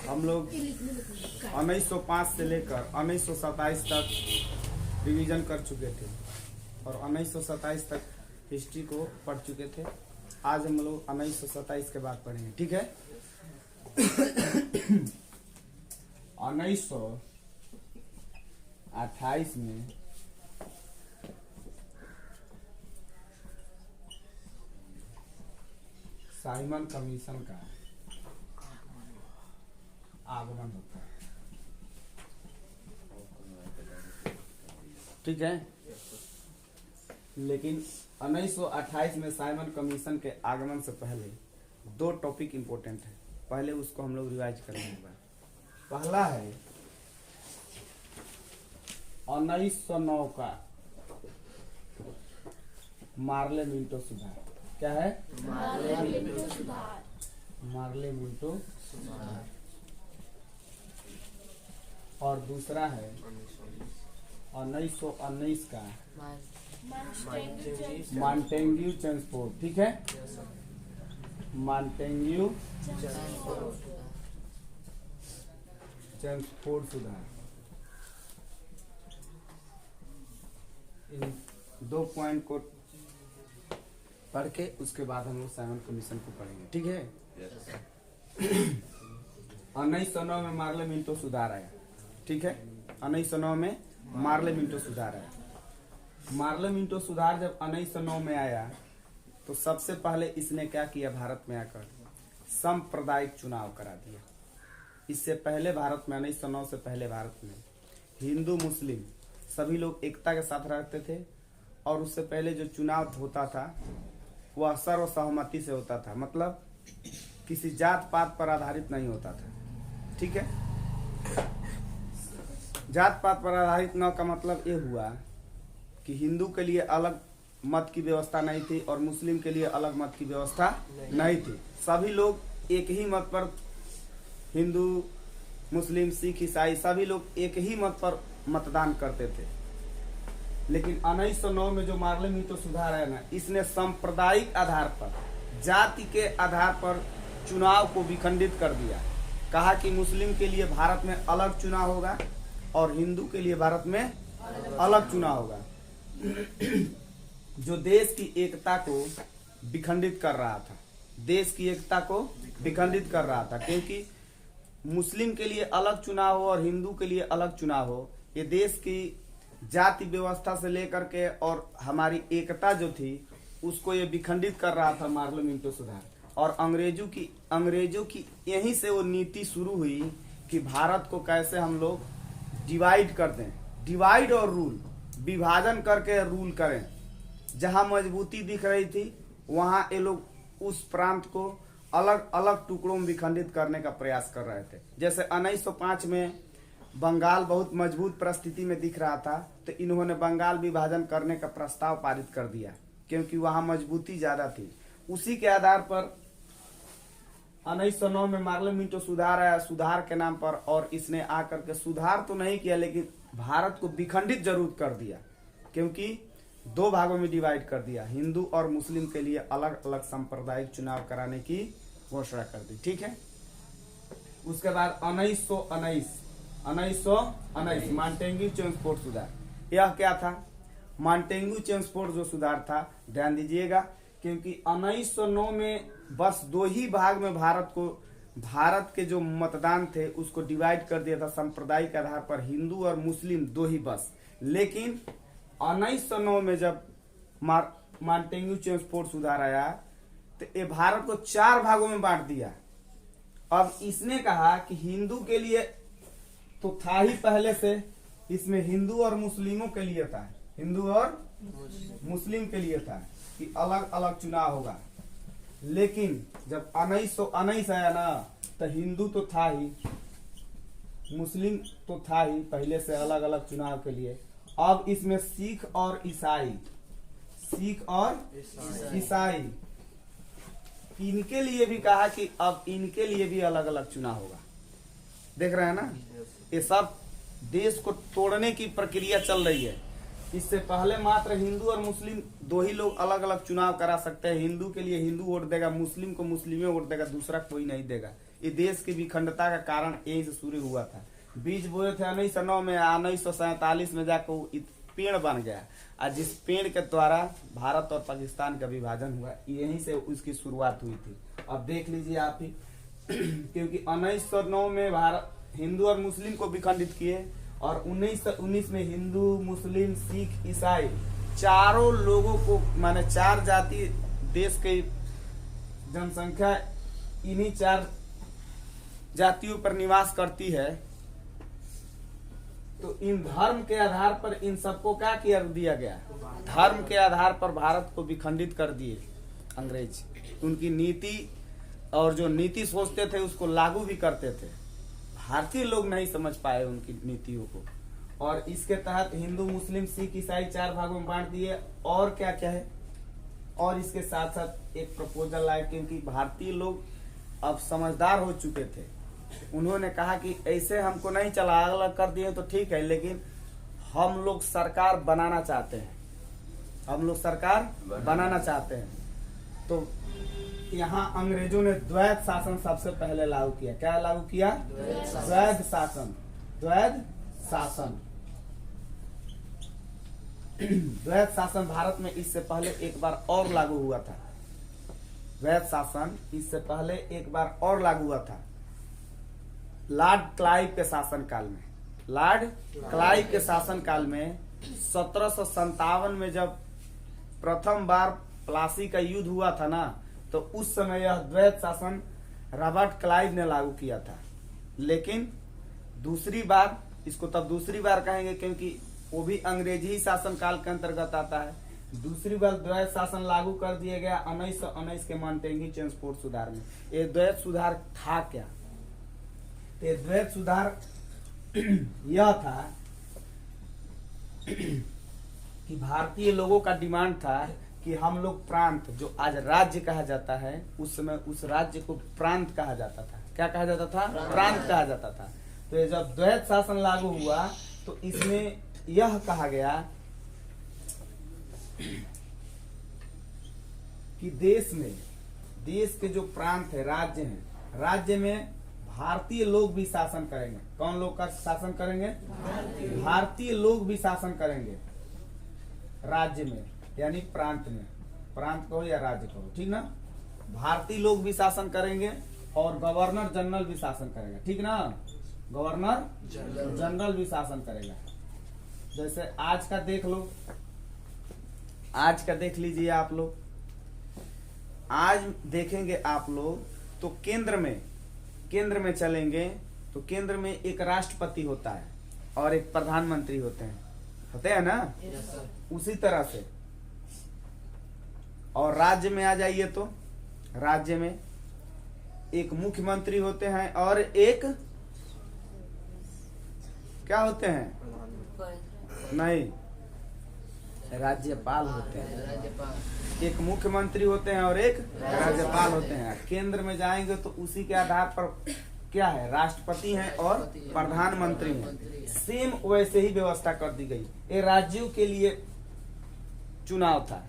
हम लोग 1905 से लेकर 1927 तक रिवीजन कर चुके थे और 1927 तक हिस्ट्री को पढ़ चुके थे। आज हम लोग 1927 के बाद पढ़ेंगे, ठीक है। 1928 में साइमन कमीशन का आगमन होता है, ठीक है। लेकिन 1928 में साइमन कमीशन के आगमन से पहले दो टॉपिक इंपॉर्टेंट है, पहले उसको हम लोग रिवाइज करेंगे। पहला है 1909 का मार्ले मिंटो सुधार। क्या है? मार्ले मिंटो सुधार। और दूसरा है 1919 का मॉन्टेग्यू चेम्सफोर्ड, ठीक है। मॉन्टेग्यू चेम्सफोर्ड सुधार। इन दो पॉइंट को पढ़ के उसके बाद हम लोग साइमन कमीशन को पढ़ेंगे, ठीक है। 1909 में मार्ले मिंटो सुधार आया, ठीक है। 1909 में मार्ले मिंटो सुधार आया। मार्ले मिंटो सुधार जब 1909 में आया तो सबसे पहले इसने क्या किया, भारत में आकर सांप्रदायिक चुनाव करा दिया। इससे पहले भारत में 1909 से पहले भारत में हिंदू मुस्लिम सभी लोग एकता के साथ रहते थे और उससे पहले जो चुनाव होता था वह सर्वसहमति से होता था, मतलब किसी जात पात पर आधारित नहीं होता था, ठीक है। जात पात पर आधारित न का मतलब ये हुआ कि हिंदू के लिए अलग मत की व्यवस्था नहीं थी और मुस्लिम के लिए अलग मत की व्यवस्था नहीं थी। सभी लोग एक ही मत पर, हिंदू मुस्लिम सिख ईसाई सभी लोग एक ही मत पर मतदान करते थे। लेकिन 1909 में जो मार्ले मिंटो सुधार है ना, इसने सांप्रदायिक आधार पर, जाति के आधार पर चुनाव को विखंडित कर दिया। कहा कि मुस्लिम के लिए भारत में अलग चुनाव होगा और हिंदू के लिए भारत में अलग चुनाव होगा, जो देश की एकता को विखंडित कर रहा था। देश की एकता को विखंडित कर रहा था, क्योंकि मुस्लिम के लिए अलग चुनाव हो और हिंदू के लिए अलग चुनाव हो, ये देश की जाति व्यवस्था से लेकर के और हमारी एकता जो थी उसको ये विखंडित कर रहा था मार्ले मिंटो सुधार। और अंग्रेजों की यहीं से वो नीति शुरू हुई कि भारत को कैसे हम लोग डिवाइड कर दें, डिवाइड और रूल, विभाजन करके रूल करें। जहां मजबूती दिख रही थी वहां ये लोग उस प्रांत को अलग अलग टुकड़ों में विखंडित करने का प्रयास कर रहे थे। जैसे 1905 में बंगाल बहुत मजबूत परिस्थिति में दिख रहा था तो इन्होंने बंगाल विभाजन करने का प्रस्ताव पारित कर दिया, क्योंकि वहां मजबूती ज्यादा थी। उसी के आधार पर 1909 में मार्ले मिंटो सुधार आया, सुधार के नाम पर, और इसने आकर के सुधार तो नहीं किया लेकिन भारत को विखंडित जरूर कर दिया, क्योंकि दो भागों में डिवाइड कर दिया। हिंदू और मुस्लिम के लिए अलग अलग सांप्रदायिक चुनाव कराने की घोषणा कर दी, ठीक है। उसके बाद 1919 मॉन्टेग्यू चेम्सफोर्ड सुधार। यह क्या था? मॉन्टेग्यू चेम्सफोर्ड जो सुधार था, ध्यान दीजिएगा, क्योंकि 1909 में बस दो ही भाग में भारत के जो मतदान थे उसको डिवाइड कर दिया था सांप्रदायिक आधार पर, हिंदू और मुस्लिम दो ही बस। लेकिन 1909 में जब मॉन्टेग्यू चेम्सफोर्ड सुधार आया तो ये भारत को चार भागों में बांट दिया। अब इसने कहा कि हिंदू के लिए तो था ही पहले से, इसमें हिंदू और मुस्लिमों के लिए था, हिंदू और मुस्लिम के लिए था कि अलग अलग चुनाव होगा। लेकिन जब 1919 आया ना तो हिंदू तो था ही, मुस्लिम तो था ही पहले से अलग अलग चुनाव के लिए। अब इसमें सिख और ईसाई इनके लिए भी कहा कि अब इनके लिए भी अलग अलग चुनाव होगा। देख रहे हैं ना, ये सब देश को तोड़ने की प्रक्रिया चल रही है। इससे पहले मात्र हिंदू और मुस्लिम दो ही लोग अलग अलग चुनाव करा सकते हैं। हिंदू के लिए हिंदू वोट देगा, मुस्लिम को मुस्लिम वोट देगा, दूसरा कोई नहीं देगा। ये देश की विखंडता का कारण यही से शुरू हुआ था। बीज बोए थे 1909 में, 1947 में जाकर पेड़ बन गया, और जिस पेड़ के द्वारा भारत और पाकिस्तान का विभाजन हुआ, यहीं से उसकी शुरुआत हुई थी। अब देख लीजिए आप ही क्योंकि 1909 में भारत हिंदू और मुस्लिम को विखंडित किए, और 1919 में हिंदू, मुस्लिम, सिख, ईसाई चारों लोगों को, माने 4 जाति देश की जनसंख्या इन्हीं 4 जातियों पर निवास करती है। तो इन धर्म के आधार पर इन सबको क्या किया दिया गया? धर्म के आधार पर भारत को विखंडित कर दिए अंग्रेज। उनकी नीति और जो नीति सोचते थे उसको लागू भी करते थे। भारतीय लोग नहीं समझ पाए उनकी नीतियों को, और इसके तहत हिंदू, मुस्लिम, सिख, ईसाई 4 भागों में बांट दिए। और क्या क्या है, और इसके साथ साथ एक प्रपोजल आया, क्योंकि भारतीय लोग अब समझदार हो चुके थे। उन्होंने कहा कि ऐसे हमको नहीं चला, अलग कर दिए तो ठीक है, लेकिन हम लोग सरकार बनाना चाहते हैं, हम लोग सरकार बनाना चाहते हैं। तो यहाँ अंग्रेजों ने द्वैध शासन सबसे पहले लागू किया। क्या लागू किया? द्वैध शासन। द्वैध शासन द्वैध शासन भारत में इससे पहले एक बार और लागू हुआ था। द्वैध शासन इससे पहले एक बार और लागू हुआ था, लॉर्ड क्लाइव के शासन काल में। लॉर्ड क्लाइव के शासन काल में 1757 में जब प्रथम बार प्लासी का युद्ध हुआ था ना, तो उस समय यह द्वैध शासन रॉबर्ट क्लाइव ने लागू किया था। लेकिन दूसरी बार, इसको तब दूसरी बार कहेंगे क्योंकि वो भी अंग्रेजी शासन काल के अंतर्गत आता है। दूसरी बार द्वैध शासन लागू कर दिया गया 1919 के मॉन्टेग्यू ट्रांसपोर्ट सुधार में। ये द्वैध सुधार था क्या? ये द्वैध सुधार यह था कि भारतीय लोगों का डिमांड था कि हम लोग प्रांत, जो आज राज्य कहा जाता है, उस समय उस राज्य को प्रांत कहा जाता था। क्या कहा जाता था? प्रांत कहा जाता था। तो ये जब द्वैध शासन लागू हुआ तो इसमें यह कहा गया कि देश में, देश के जो प्रांत है, राज्य हैं, राज्य में भारतीय लोग भी शासन करेंगे। कौन लोग का शासन करेंगे? भारतीय लोग भी शासन करेंगे राज्य में, यानी प्रांत में। प्रांत कहो या राज्य कहो, ठीक ना। भारतीय लोग भी शासन करेंगे और गवर्नर जनरल भी शासन करेगा, ठीक ना। गवर्नर जनरल भी शासन करेगा। जैसे आज का देख लो, आज का देख लीजिए आप लोग। आज देखेंगे आप लोग तो केंद्र में चलेंगे तो केंद्र में एक राष्ट्रपति होता है और एक प्रधानमंत्री होते हैं ना। उसी तरह से और राज्य में आ जाइए तो राज्य में एक मुख्यमंत्री होते हैं और एक क्या होते हैं? नहीं, राज्यपाल होते हैं। एक मुख्यमंत्री होते हैं और एक राज्यपाल होते हैं। केंद्र में जाएंगे तो उसी के आधार पर क्या है? राष्ट्रपति हैं और प्रधानमंत्री हैं। सेम वैसे ही व्यवस्था कर दी गई। ये राज्यों के लिए चुनाव था,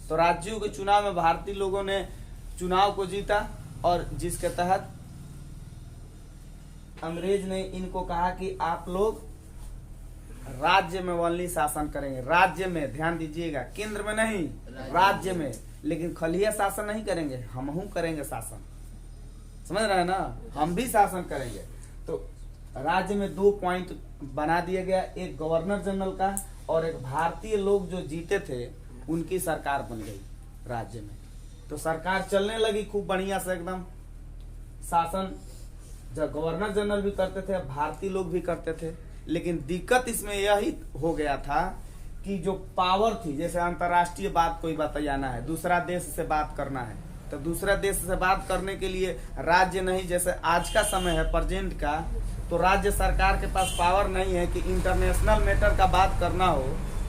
तो राज्यों के चुनाव में भारतीय लोगों ने चुनाव को जीता, और जिसके तहत अंग्रेज ने इनको कहा कि आप लोग राज्य में ओनली शासन करेंगे। राज्य में, ध्यान दीजिएगा, केंद्र में नहीं, राज्य में। लेकिन खलिया शासन नहीं करेंगे, हमहू करेंगे शासन। समझ रहे हैं ना, हम भी शासन करेंगे। तो राज्य में 2 पॉइंट बना दिया गया, एक गवर्नर जनरल का और एक भारतीय लोग जो जीते थे उनकी सरकार बन गई राज्य में। तो सरकार चलने लगी खूब बढ़िया से एकदम। शासन जब गवर्नर जनरल भी करते थे, भारतीय लोग भी करते थे। लेकिन दिक्कत इसमें यही हो गया था कि जो पावर थी, जैसे अंतर्राष्ट्रीय बात कोई बताना है, दूसरा देश से बात करना है, तो दूसरा देश से बात करने के लिए राज्य नहीं, जैसे आज का समय है प्रेजेंट का, तो राज्य सरकार के पास पावर नहीं है कि इंटरनेशनल मैटर का बात करना हो।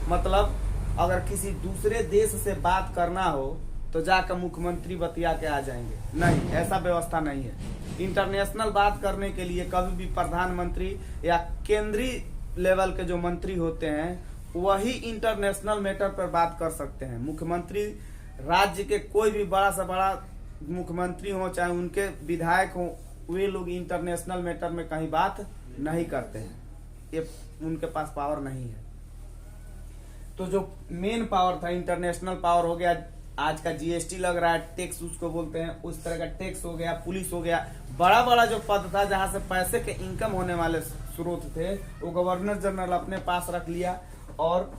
मतलब अगर किसी दूसरे देश से बात करना हो तो जाकर मुख्यमंत्री बतिया के आ जाएंगे, नहीं, ऐसा व्यवस्था नहीं है। इंटरनेशनल बात करने के लिए कभी भी प्रधानमंत्री या केंद्रीय लेवल के जो मंत्री होते हैं वही इंटरनेशनल मैटर पर बात कर सकते हैं। मुख्यमंत्री राज्य के कोई भी बड़ा से बड़ा मुख्यमंत्री हो, चाहे उनके विधायक हो, वे लोग इंटरनेशनल मैटर में कहीं बात नहीं करते हैं। ये उनके पास पावर नहीं है। तो जो मेन पावर था, इंटरनेशनल पावर हो गया, आज का जीएसटी लग रहा है, टैक्स उसको बोलते हैं, उस तरह का टैक्स हो गया, पुलिस हो गया, बड़ा बड़ा जो पद था जहां से पैसे के इनकम होने वाले स्रोत थे, वो गवर्नर जनरल अपने पास रख लिया। और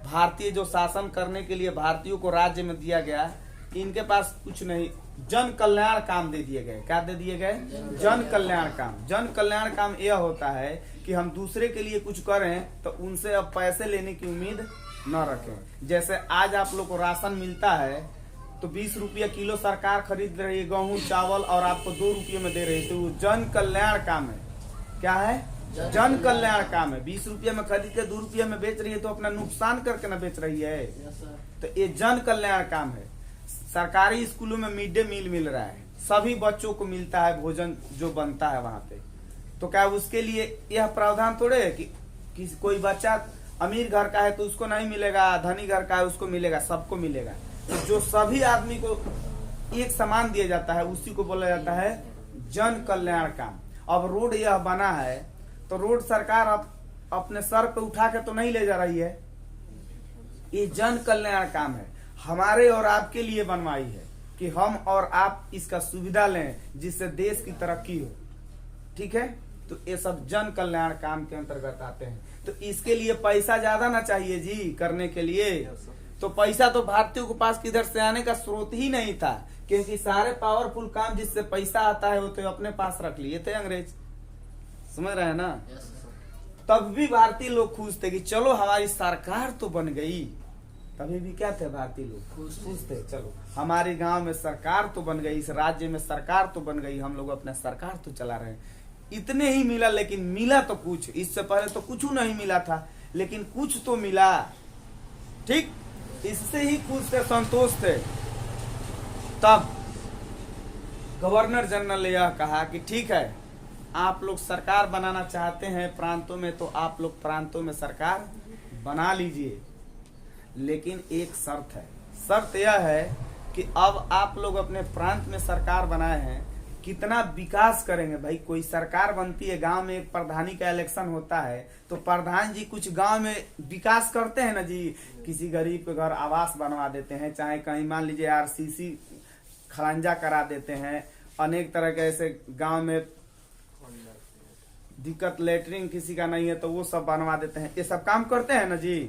भारतीय जो शासन करने के लिए भारतीयों को राज्य में दिया गया, इनके पास कुछ नहीं, जन कल्याण काम दे दिए गए। क्या दे दिए गए? जन कल्याण काम। जन कल्याण काम यह होता है कि हम दूसरे के लिए कुछ करें तो उनसे अब पैसे लेने की उम्मीद न रखें। जैसे आज आप लोग को राशन मिलता है तो 20 रुपया किलो सरकार खरीद रही है गेहूं चावल, और आपको 2 रुपये में दे रही है, तो वो जन कल्याण काम है। क्या है? जन कल्याण काम है। 20 रुपये में खरीद के 2 रुपये में बेच रही है तो अपना नुकसान करके ना बेच रही है। तो ये जन कल्याण काम है। सरकारी स्कूलों में मिड डे मील मिल रहा है, सभी बच्चों को मिलता है भोजन जो बनता है वहां पे। तो क्या उसके लिए यह प्रावधान थोड़े है कि कोई बच्चा अमीर घर का है तो उसको नहीं मिलेगा, धनी घर का है उसको मिलेगा, सबको मिलेगा। तो जो सभी आदमी को एक समान दिया जाता है उसी को बोला जाता है जन कल्याण काम। अब रोड यह बना है तो रोड सरकार अब अपने सर पे उठा के तो नहीं ले जा रही है, ये जन कल्याण काम है, हमारे और आपके लिए बनवाई है कि हम और आप इसका सुविधा लें जिससे देश की तरक्की हो। ठीक है, तो ये सब जन कल्याण काम के अंतर्गत आते हैं। तो इसके लिए पैसा ज्यादा ना चाहिए जी करने के लिए। तो पैसा तो भारतीयों के पास किधर से आने का स्रोत ही नहीं था, क्योंकि सारे पावरफुल काम जिससे पैसा आता है वो तो अपने पास रख लिए थे अंग्रेज। समझ रहे हैं ना? तब भी भारतीय लोग खुश थे कि चलो हमारी सरकार तो बन गई। तभी भी क्या थे भारतीय लोग? खुश थे, चलो हमारे गांव में सरकार तो बन गई, इस राज्य में सरकार तो बन गई, हम लोग अपना सरकार तो चला रहे हैं। इतने ही मिला, लेकिन मिला तो कुछ, इससे पहले तो कुछ नहीं मिला था, लेकिन कुछ तो मिला। ठीक, इससे ही खुश थे, संतोष थे। तब गवर्नर जनरल ने यह कहा कि ठीक है, आप लोग सरकार बनाना चाहते हैं प्रांतों में, तो आप लोग प्रांतों में सरकार बना लीजिए, लेकिन एक शर्त है। शर्त यह है कि अब आप लोग अपने प्रांत में सरकार बनाए हैं, कितना विकास करेंगे? भाई कोई सरकार बनती है, गांव में एक प्रधानी का इलेक्शन होता है तो प्रधान जी कुछ गांव में विकास करते हैं ना जी, किसी गरीब के घर आवास बनवा देते हैं, चाहे कहीं मान लीजिए आरसीसी खरंजा करा देते हैं, अनेक तरह के ऐसे गांव में दिक्कत, लेटरिन किसी का नहीं है तो वो सब बनवा देते हैं, ये सब काम करते हैं ना जी।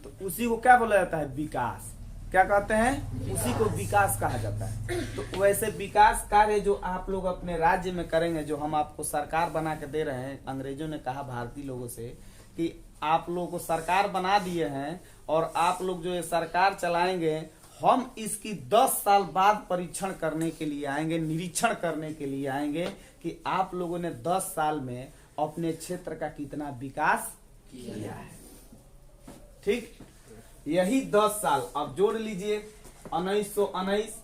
तो उसी को क्या बोला जाता है? विकास। क्या कहते हैं? उसी को विकास कहा जाता है। तो वैसे विकास कार्य जो आप लोग अपने राज्य में करेंगे, जो हम आपको सरकार बना के दे रहे हैं, अंग्रेजों ने कहा भारतीय लोगों से कि आप लोगों को सरकार बना दिए हैं और आप लोग जो ये सरकार चलाएंगे, हम इसकी 10 साल बाद परीक्षण करने के लिए आएंगे, निरीक्षण करने के लिए आएंगे कि आप लोगों ने 10 साल में अपने क्षेत्र का कितना विकास किया है। ठीक, यही 10 साल अब जोड़ लीजिए। 1919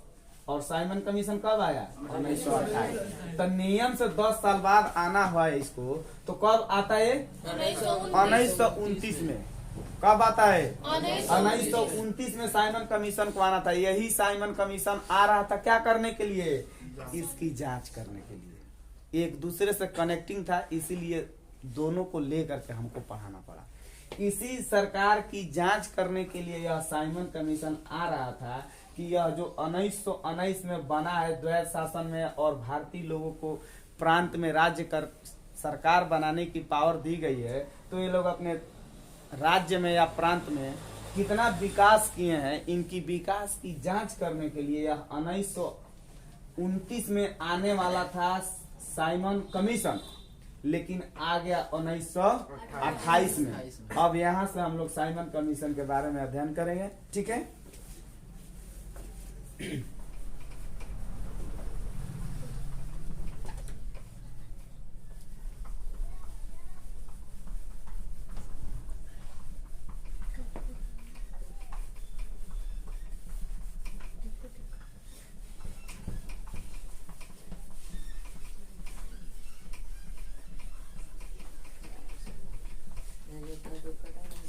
और साइमन कमीशन कब आया? 1928। तो नियम से 10 साल बाद आना हुआ है इसको, तो कब आता है? 1929 में। कब आता है? 1929 में साइमन कमीशन को आना था। यही साइमन कमीशन आ रहा था क्या करने के लिए? इसकी जांच करने के लिए। एक दूसरे से कनेक्टिंग था, इसीलिए दोनों को लेकर के हमको पढ़ाना पड़ा। इसी सरकार की जांच करने के लिए यह साइमन कमीशन आ रहा था कि यह जो 1919 में बना है द्वैत शासन में, और भारतीय लोगों को प्रांत में राज्य कर सरकार बनाने की पावर दी गई है, तो ये लोग अपने राज्य में या प्रांत में कितना विकास किए हैं, इनकी विकास की जांच करने के लिए यह 1929 में आने वाला था साइमन कमीशन, लेकिन आ गया 1928 में। अब यहाँ से हम लोग साइमन कमीशन के बारे में अध्ययन करेंगे। ठीक है, मैंने तो करा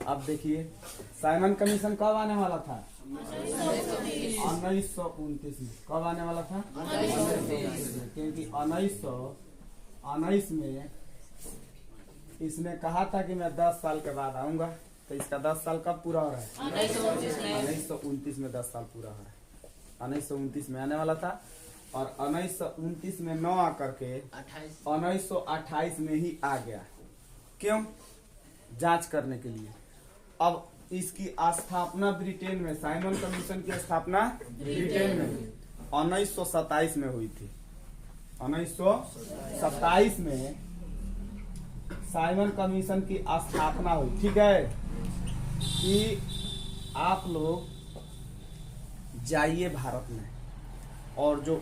अब देखिए साइमन कमीशन कब आने वाला था? 1929 में। कब आने वाला था? 1929 में। क्योंकि 1919 में इसने कहा था कि मैं 10 साल के बाद आऊंगा। तो इसका 10 साल कब पूरा हो रहा है? 1929 में 10 साल पूरा हो रहा है। 1929 में आने वाला था और 1929 में न आकर के 1928 में ही आ गया। क्यों? जांच करने के लिए। अब इसकी स्थापना ब्रिटेन में, साइमन कमीशन की स्थापना ब्रिटेन में 1927 में हुई थी। 1927 में साइमन कमीशन की स्थापना हुई। ठीक है कि आप लोग जाइए भारत में और जो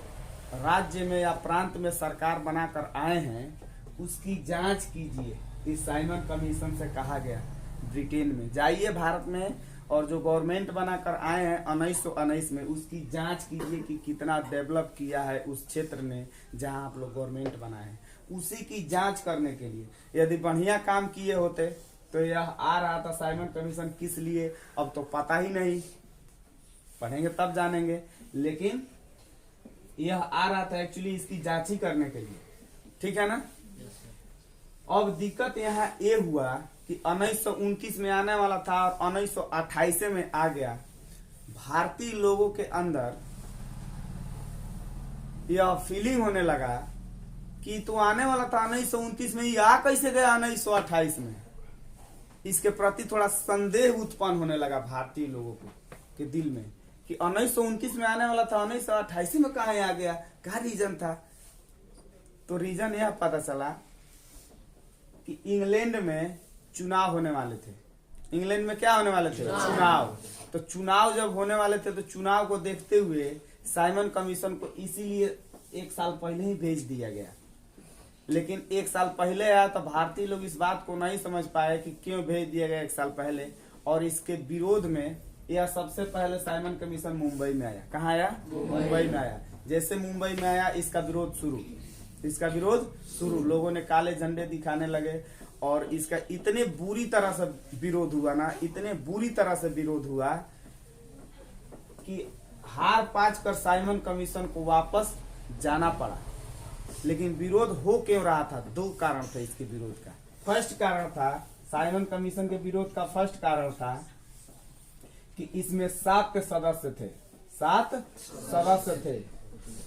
राज्य में या प्रांत में सरकार बनाकर आए हैं उसकी जांच कीजिए। इस साइमन कमीशन से कहा गया ब्रिटेन में, जाइए भारत में और जो गवर्नमेंट बनाकर आए हैं 1919 में उसकी जांच कीजिए कि कितना डेवलप किया है उस क्षेत्र ने जहां आप लोग गवर्नमेंट बनाए हैं। उसी की जांच करने के लिए, यदि बढ़िया काम किए होते तो यह आ रहा था साइमन कमीशन किस लिए, अब तो पता ही नहीं, पढ़ेंगे तब जानेंगे। लेकिन यह आ रहा था एक्चुअली इसकी जांच ही करने के लिए। ठीक है ना? अब दिक्कत यहाँ ये हुआ कि 1929 में आने वाला था और 1928 में आ गया। भारतीय लोगों के अंदर यह फीलिंग होने लगा कि तू आने वाला था 1929 में, ही आ कैसे गया 1928 में। इसके प्रति थोड़ा संदेह उत्पन्न होने लगा भारतीय लोगों के दिल में कि 1929 में आने वाला था, 1928 में कहा आ गया, क्या रीजन था? तो रीजन यह पता चला कि इंग्लैंड में चुनाव होने वाले थे। इंग्लैंड में क्या होने वाले थे? चुनाव। तो चुनाव जब होने वाले थे तो चुनाव को देखते हुए साइमन कमीशन को इसीलिए 1 साल पहले ही भेज दिया गया। लेकिन 1 साल पहले आया तो भारतीय लोग इस बात को नहीं समझ पाए कि क्यों भेज दिया गया 1 साल पहले, और इसके विरोध में यह सबसे पहले साइमन कमीशन मुंबई में आया। कहाँ आया? मुंबई में आया। जैसे मुंबई में आया इसका विरोध शुरू, लोगों ने काले झंडे दिखाने लगे और इसका इतने बुरी तरह से विरोध हुआ ना, इतने बुरी तरह से विरोध हुआ कि हार पाँच कर साइमन कमीशन को वापस जाना पड़ा। लेकिन विरोध हो क्यों रहा था? 2 कारण थे इसके विरोध का। फर्स्ट कारण था, साइमन कमीशन के विरोध का फर्स्ट कारण था कि इसमें 7 सदस्य थे। 7 सदस्य थे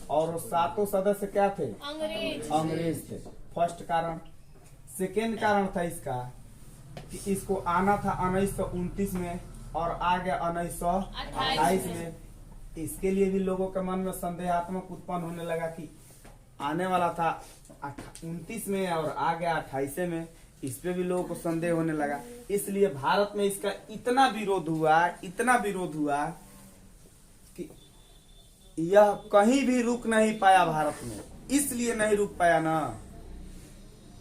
और वो 7 सदस्य क्या थे? अंग्रेज थे। फर्स्ट कारण। सेकेंड कारण था इसका कि इसको आना था 1929 में और आ गया 1928 में। इसके लिए भी लोगों के मन में संदेहात्मक उत्पन्न होने लगा कि आने वाला था 29 में और आ गया 28 में। इस पे भी लोगों को संदेह होने लगा। इसलिए भारत में इसका इतना विरोध हुआ कि यह कहीं भी रुक नहीं पाया भारत में। इसलिए नहीं रुक पाया ना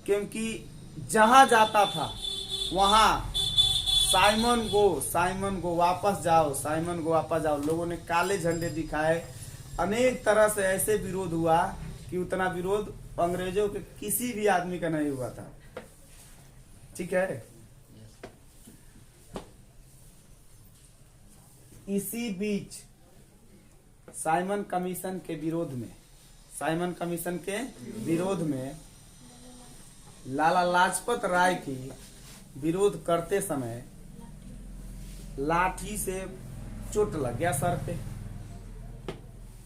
क्योंकि जहां जाता था वहां साइमन गो वापस जाओ। लोगों ने काले झंडे दिखाए। अनेक तरह से ऐसे विरोध हुआ कि उतना विरोध अंग्रेजों के किसी भी आदमी का नहीं हुआ था। ठीक है? इसी बीच साइमन कमीशन के विरोध में लाला लाजपत राय की विरोध करते समय लाठी से चोट लग गया सर पे।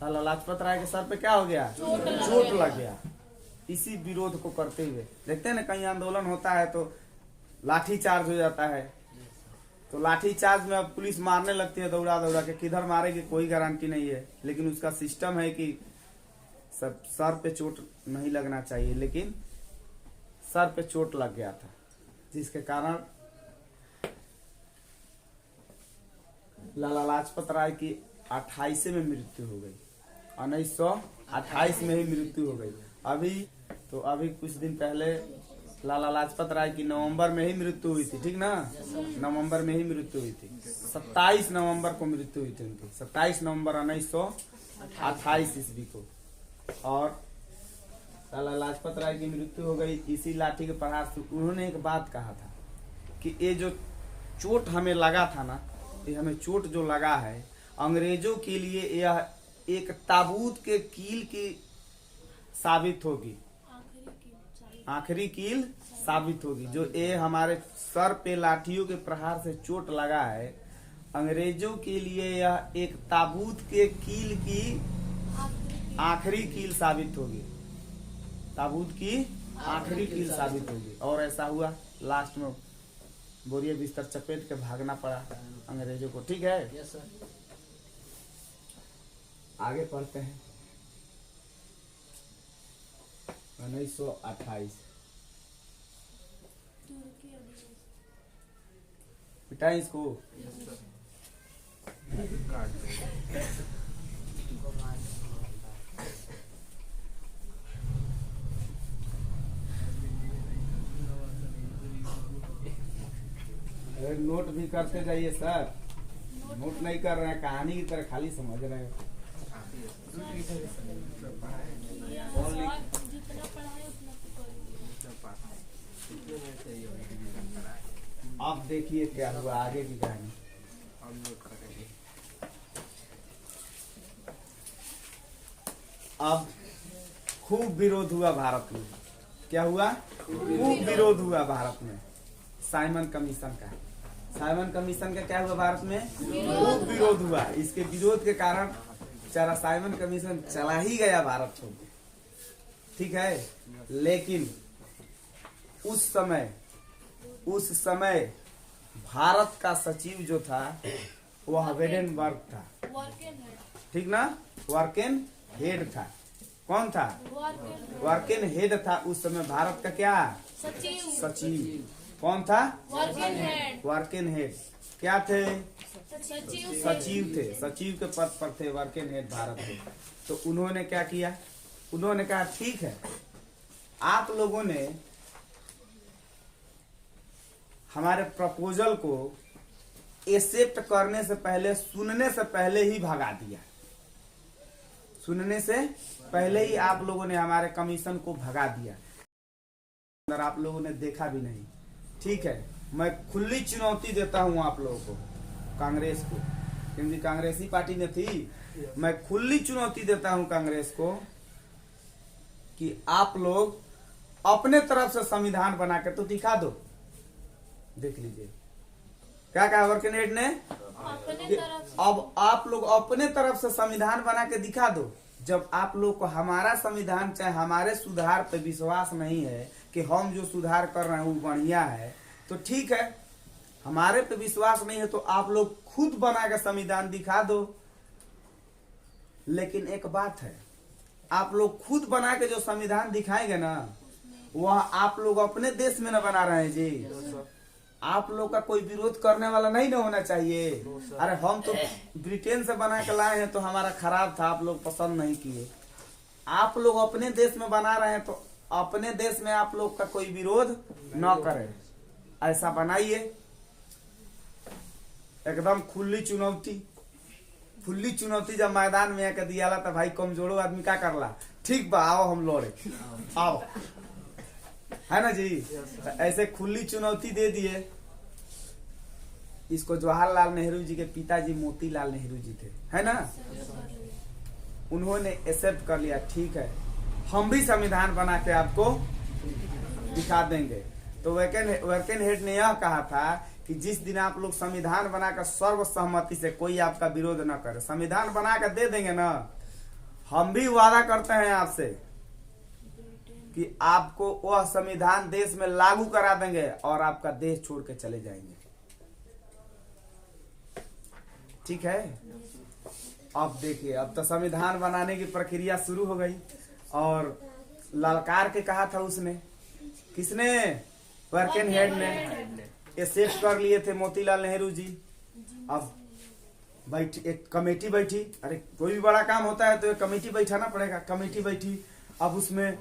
लाला लाजपत राय के सर पे क्या हो गया? चोट लग गया। इसी विरोध को करते हुए देखते हैं ना, कहीं आंदोलन होता है तो लाठी चार्ज हो जाता है। तो लाठी चार्ज में अब पुलिस मारने लगती है दौड़ा के, किधर मारेगी कोई गारंटी नहीं है। लेकिन उसका सिस्टम है कि सब सर पे चोट नहीं लगना चाहिए, लेकिन सर पे चोट लग गया था जिसके कारण लाला लाजपत राय की 28 में मृत्यु हो गई। 1928 में ही मृत्यु हो गई। अभी कुछ दिन पहले लाला लाजपत राय की नवंबर में ही मृत्यु हुई थी। ठीक ना? नवंबर में ही मृत्यु हुई थी। 27 नवंबर को मृत्यु हुई थी उनकी। 27 नवंबर 1928 ईस्वी को। और लाला लाजपत राय की मृत्यु हो गई इसी लाठी के प्रहार से। उन्होंने एक बात कहा था कि ये जो चोट हमें लगा था ना, ये हमें चोट जो लगा है, अंग्रेजों के लिए यह एक ताबूत के कील की साबित होगी, आखिरी कील साबित होगी। जो ये हमारे सर पे लाठियों के प्रहार से चोट लगा है, अंग्रेजों के लिए यह एक ताबूत के कील की आखिरी कील साबित होगी, ताबूत की आखिरी कील साबित होगी। और ऐसा हुआ, लास्ट में बोरिया बिस्तर चपेट के भागना पड़ा अंग्रेजों को। ठीक है, यस सर। आगे पढ़ते हैं। 1928 पिटा इसको। अरे नोट भी करते जाइए सर, नोट नहीं कर रहे हैं, कहानी की तरह खाली समझ रहे हैं। जितना पढ़ाए उतना अब देखिए क्या हुआ आगे की कहानी। अब खूब विरोध हुआ भारत में। क्या हुआ? खूब विरोध हुआ भारत में साइमन कमीशन का। साइमन कमीशन का क्या हुआ भारत में? खूब विरोध हुआ। इसके विरोध के कारण बेचारा साइमन कमीशन चला ही गया भारत को। ठीक है, लेकिन उस समय भारत का सचिव जो था वह वेडेनबर्ग था। ठीक ना, वर्केन हेड था। कौन था? वर्केन हेड था उस समय भारत का। क्या? सचिव। कौन था? वर्केन हेड। क्या थे? सचिव थे। सचिव के पद पर थे वर्केन हेड भारत के। तो उन्होंने क्या किया? उन्होंने कहा ठीक है, आप लोगों ने हमारे प्रपोजल को एक्सेप्ट करने से पहले, सुनने से पहले ही भगा दिया। सुनने से पहले ही आप लोगों ने हमारे कमीशन को भगा दिया। अगर आप लोगों ने देखा भी नहीं। ठीक है, मैं खुली चुनौती देता हूं आप लोगों को, कांग्रेस को, क्योंकि कांग्रेसी पार्टी ने थी। मैं खुली चुनौती देता हूं कांग्रेस को कि आप लोग अपने तरफ से संविधान बना के तो दिखा दो। देख लीजिए क्या कहा वर्किंग हेड ने कि अब आप लोग अपने तरफ से संविधान बना के दिखा दो। जब आप लोग को हमारा संविधान चाहे हमारे सुधार पे विश्वास नहीं है कि हम जो सुधार कर रहे हैं वो बढ़िया है, तो ठीक है, हमारे पे विश्वास नहीं है तो आप लोग खुद बना के संविधान दिखा दो। लेकिन एक बात है, आप लोग खुद बना के जो संविधान दिखाएंगे ना, वह आप लोग अपने देश में न बना रहे हैं जी। आप लोग का कोई विरोध करने वाला नहीं ना होना चाहिए। अरे हम तो ब्रिटेन से बना के लाए हैं तो हमारा खराब था, आप लोग पसंद नहीं किए। आप लोग अपने देश में बना रहे हैं तो अपने देश में आप लोग का कोई विरोध न करे, ऐसा बनाइए। एकदम खुली चुनौती। खुली चुनौती जब मैदान में आकर दिया तो भाई कमजोरो आदमी क्या करला, ठीक बा आओ हम लड़े, आओ, है ना जी। तो ऐसे खुली चुनौती दे दिए। इसको जवाहरलाल नेहरू जी के पिताजी मोतीलाल नेहरू जी थे, है ना। उन्होंने एक्सेप्ट कर लिया, ठीक है हम भी संविधान बना के आपको दिखा देंगे। तो वर्किंग हेड ने यह कहा था कि जिस दिन आप लोग संविधान बनाकर सर्वसम्मति से कोई आपका विरोध न करे, संविधान बना कर दे देंगे ना, हम भी वादा करते हैं आपसे कि आपको वह संविधान देश में लागू करा देंगे और आपका देश छोड़ के चले जाएंगे। ठीक है, अब देखिए, अब तो संविधान बनाने की प्रक्रिया शुरू हो गई और ललकार के कहा था उसने, किसने? वर्किंग हेड ने एक्सेप्ट कर लिए थे मोतीलाल नेहरू जी। अब बैठी एक कमेटी बैठी, अरे कोई भी बड़ा काम होता है तो एक कमेटी बैठाना पड़ेगा। कमेटी बैठी, अब उसमें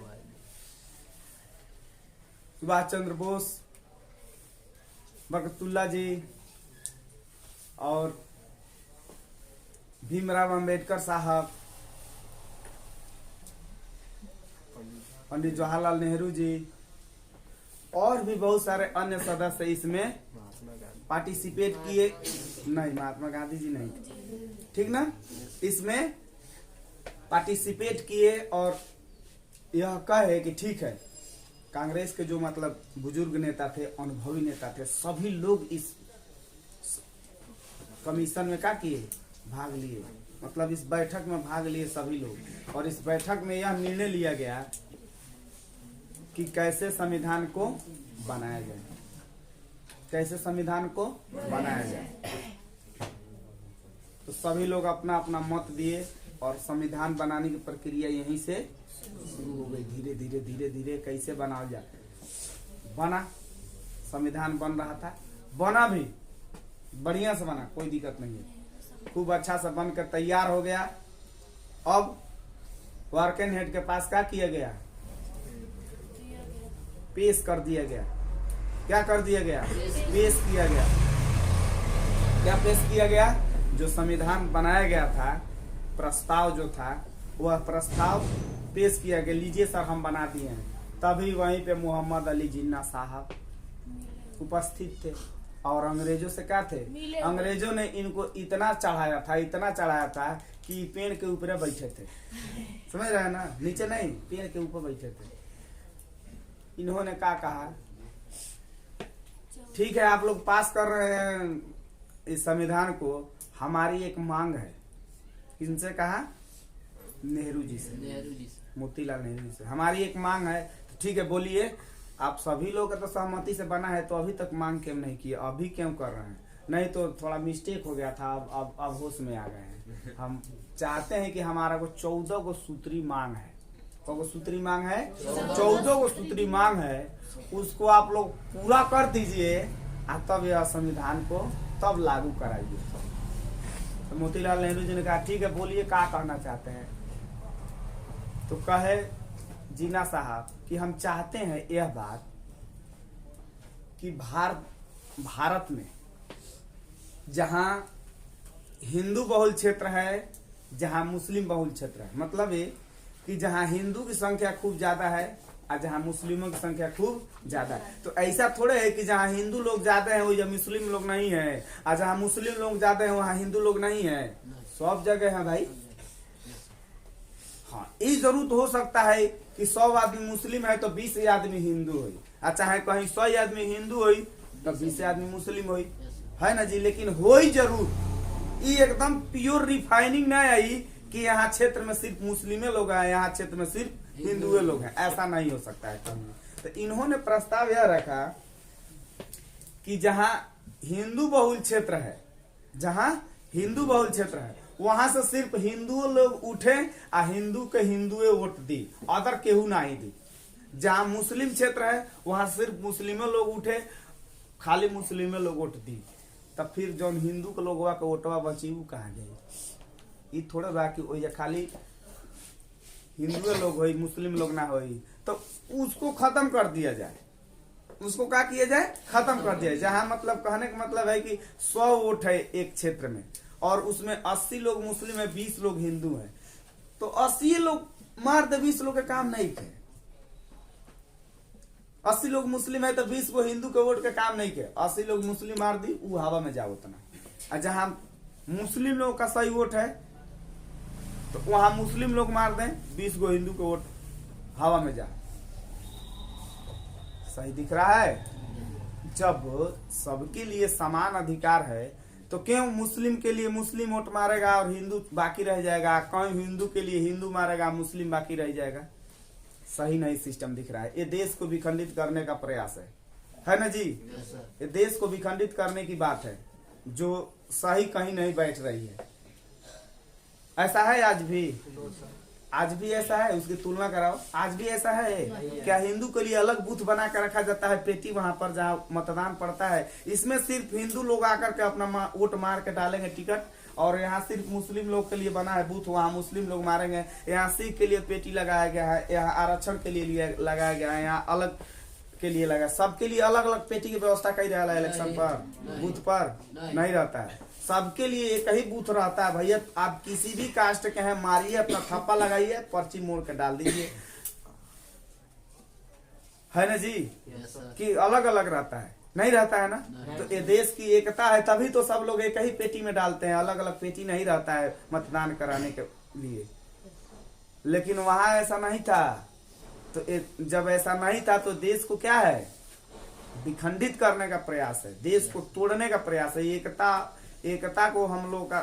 सुभाष चंद्र बोस, बरकतुल्ला जी और भीमराव अंबेडकर साहब, पंडित जवाहरलाल नेहरू जी और भी बहुत सारे अन्य सदस्य इसमें पार्टिसिपेट किए। नहीं, महात्मा गांधी जी नहीं, ठीक ना, इसमें पार्टिसिपेट किए और यह कहे कि ठीक है, कांग्रेस के जो मतलब बुजुर्ग नेता थे, अनुभवी नेता थे, सभी लोग इस कमीशन में क्या किए, भाग लिए, मतलब इस बैठक में भाग लिए सभी लोग। और इस बैठक में यह निर्णय लिया गया कि कैसे संविधान को बनाया जाए, कैसे संविधान को बनाया जाए। तो सभी लोग अपना अपना मत दिए और संविधान बनाने की प्रक्रिया यहीं से शुरू हो गई। धीरे धीरे धीरे धीरे कैसे बनाया जाए, बना, संविधान बन रहा था, बना भी बढ़िया से बना, कोई दिक्कत नहीं है, खूब अच्छा से बनकर तैयार हो गया। अब वर्किंग हेड के पास क्या किया गया, पेश कर दिया गया। क्या कर दिया गया, पेश किया गया। क्या पेश किया गया, जो संविधान बनाया गया था, प्रस्ताव जो था, वह प्रस्ताव पेश किया गया, लीजिए सर हम बना दिए हैं। तभी वहीं पे मोहम्मद अली जिन्ना साहब उपस्थित थे और अंग्रेजों से क्या थे, अंग्रेजों ने इनको इतना चढ़ाया था, इतना चढ़ाया था कि पेड़ के ऊपर बैठे थे, समझ रहे हैं ना, नीचे नहीं, पेड़ के ऊपर बैठे थे। इन्होंने क्या कहा, ठीक है आप लोग पास कर रहे हैं इस संविधान को, हमारी एक मांग है। किनसे कहा, नेहरू जी से, मोतीलाल नेहरू से, हमारी एक मांग है। ठीक है बोलिए, आप सभी लोग तो सहमति से बना है, तो अभी तक मांग क्यों नहीं की, अभी क्यों कर रहे हैं? नहीं तो थोड़ा मिस्टेक हो गया था, अब होश में आ गए हैं। हम चाहते हैं कि हमारा को 14 को सूत्री मांग है। को सूत्री मांग है, 14 को सूत्री मांग है, उसको आप लोग पूरा कर दीजिए और तब यह संविधान को तब लागू कराइए। तो मोतीलाल नेहरू जी ने कहा ठीक है बोलिए क्या कहना चाहते हैं। तो कहे जिन्ना साहब कि हम चाहते हैं यह बात कि भारत में जहां हिंदू बहुल क्षेत्र है, जहां मुस्लिम बहुल क्षेत्र है, मतलब ये कि जहां हिंदू की संख्या खूब ज्यादा है और जहां मुस्लिमों की संख्या खूब ज्यादा है। तो ऐसा थोड़े है कि जहां हिंदू लोग ज्यादा है वही मुस्लिम लोग नहीं है, और जहां मुस्लिम लोग ज्यादा है वहां हिंदू लोग नहीं है, सब जगह है भाई। हाँ, ये जरूर हो सकता है कि 100 आदमी मुस्लिम है तो 20 आदमी हिंदू हो, और चाहे कहीं 100 आदमी हिंदू हो तो 20 आदमी मुस्लिम हो, है ना जी। लेकिन हो ही जरूर, ये एकदम प्योर रिफाइनिंग नहीं आई कि यहाँ क्षेत्र में सिर्फ मुस्लिमें लोग हैं, यहाँ क्षेत्र में सिर्फ हिंदुए लोग हैं, ऐसा नहीं हो सकता है कहीं। तो इन्होंने प्रस्ताव यह रखा कि जहाँ हिंदू बहुल क्षेत्र है, जहाँ हिंदू बहुल क्षेत्र है वहां से सिर्फ हिंदू लोग उठे और हिंदू के हिंदुए वोट दी, अदर केहू नहीं दी। जहाँ मुस्लिम क्षेत्र है वहां सिर्फ मुस्लिमें लोग उठे, खाली मुस्लिमें लोग वोट दी। तब फिर जो हिंदू के लोग के वोटवा बची वो कहाँ गई? ये थोड़ा बा कि खाली हिंदू लोग हो, मुस्लिम लोग ना हो, तो उसको खत्म कर दिया जाए। उसको क्या किया जाए, खत्म कर दिया जाए। जहाँ मतलब कहने का मतलब है कि 100 वोट है एक क्षेत्र में और उसमें 80 लोग मुस्लिम है, 20 लोग हिंदू है, तो 80 लोग मार दे, 20 लोग का काम नहीं थे। 80 लोग मुस्लिम है तो 20 को हिंदू के वोट का काम नहीं के, 80 लोग मुस्लिम मार दी, वो हवा में जाओ उतना। और जहां मुस्लिम लोग का सही वोट है तो वहां मुस्लिम लोग मार दें, 20 को हिंदू के वोट हवा में जा। सही दिख रहा है? जब सबके लिए समान अधिकार है तो क्यों मुस्लिम के लिए मुस्लिम वोट मारेगा और हिंदू बाकी रह जाएगा? कौन हिंदू के लिए हिंदू मारेगा, मुस्लिम बाकी रह जाएगा? सही नहीं सिस्टम दिख रहा है। ये देश को विखंडित करने का प्रयास है ना जी? ये देश को विखंडित करने की बात है जो सही कहीं नहीं बैठ रही है। ऐसा है आज भी, आज भी ऐसा है, उसकी तुलना कराओ। आज भी ऐसा है क्या? हिंदू के लिए अलग बूथ बना कर रखा जाता है, पेटी वहां पर जहाँ मतदान पड़ता है, इसमें सिर्फ हिंदू लोग आकर के अपना वोट मार के डालेंगे टिकट, और यहाँ सिर्फ मुस्लिम लोग के लिए बना है बूथ, वहाँ मुस्लिम लोग मारेंगे। यहाँ सिख के लिए पेटी लगाया गया है, यहाँ आरक्षण के लिए लगाया गया है, यहाँ अलग के लिए लगा, सबके लिए अलग अलग पेटी की व्यवस्था कही रहा है। इलेक्शन पर बूथ पर नहीं रहता है, सबके लिए एक ही बूथ रहता है। भैया आप किसी भी कास्ट के हैं, मारिए, अपना थप्पा लगाइए, पर्ची मोड़ के डाल दीजिए। है ना जी, यस सर। कि अलग अलग रहता है, नहीं रहता है ना। नहीं। तो ये देश की एकता है, तभी तो सब लोग एक ही पेटी में डालते हैं, अलग अलग पेटी नहीं रहता है मतदान कराने के लिए। लेकिन वहां ऐसा नहीं था। तो जब ऐसा नहीं था तो देश को क्या है, विखंडित करने का प्रयास है, देश को तोड़ने का प्रयास है। एकता को हम लोग का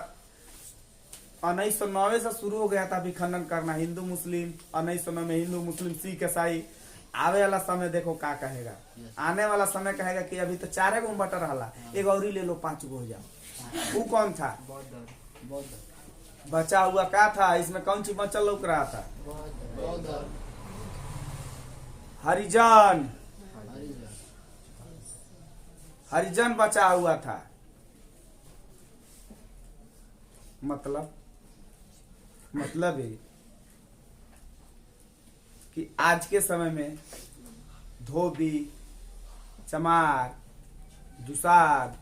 1990 से शुरू हो गया था विखंडन करना, हिंदू मुस्लिम। 1990 में हिंदू मुस्लिम सिख ईसाई। आवे वाला समय देखो क्या कहेगा, आने वाला समय कहेगा कि अभी तो 4 गो बटर रहा, एक और ही ले लो, 5 गो हो जाओ। वो कौन था, बचा हुआ क्या था, इसमें कौन सी बचल लौक रहा था, हरिजन, हरिजन बचा हुआ था। मतलब ये कि आज के समय में धोबी, चमार, दुसाध,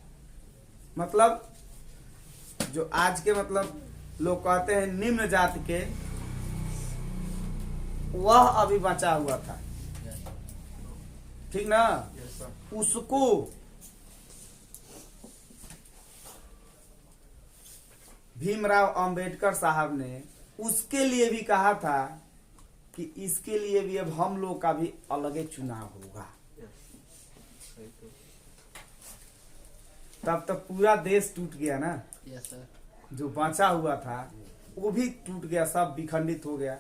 मतलब जो आज के मतलब लोग कहते हैं निम्न जाति के, वह अभी बचा हुआ था, ठीक ना। उसको भीमराव अंबेडकर साहब ने उसके लिए भी कहा था कि इसके लिए भी अब हम लोग का भी अलग ही चुनाव होगा। तब तक पूरा देश टूट गया ना। Yes sir. जो बचा हुआ था वो भी टूट गया, सब विखंडित हो गया।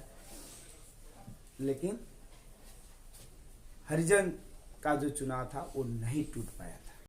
लेकिन हरिजन का जो चुनाव था वो नहीं टूट पाया।